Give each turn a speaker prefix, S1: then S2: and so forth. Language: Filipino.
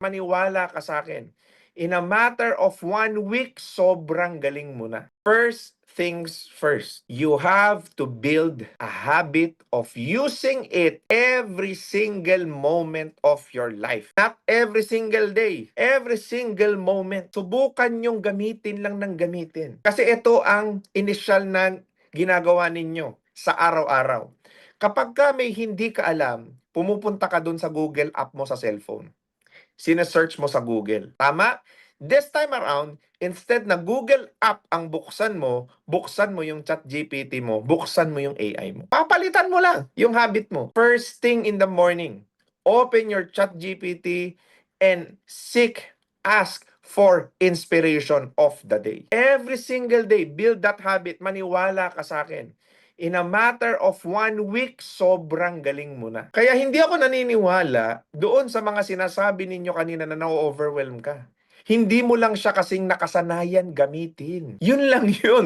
S1: Maniwala ka sa akin. In a matter of 1 week, sobrang galing mo na. First things first, you have to build a habit of using it every single moment of your life. Not every single day, every single moment. Subukan nyong gamitin lang ng gamitin. Kasi ito ang initial na ginagawa ninyo sa araw-araw. Kapag ka may hindi ka alam, pumupunta ka dun sa Google app mo sa cellphone. Sinesearch mo sa Google. Tama? This time around, instead na Google app ang buksan mo yung ChatGPT mo, buksan mo yung AI mo. Papalitan mo lang yung habit mo. First thing in the morning, open your ChatGPT and ask for inspiration of the day. Every single day, build that habit. Maniwala ka sa akin. In a matter of 1 week, sobrang galing mo na. Kaya hindi ako naniniwala doon sa mga sinasabi ninyo kanina na na-overwhelm ka. Hindi mo lang siya kasing nakasanayan gamitin. Yun lang yun.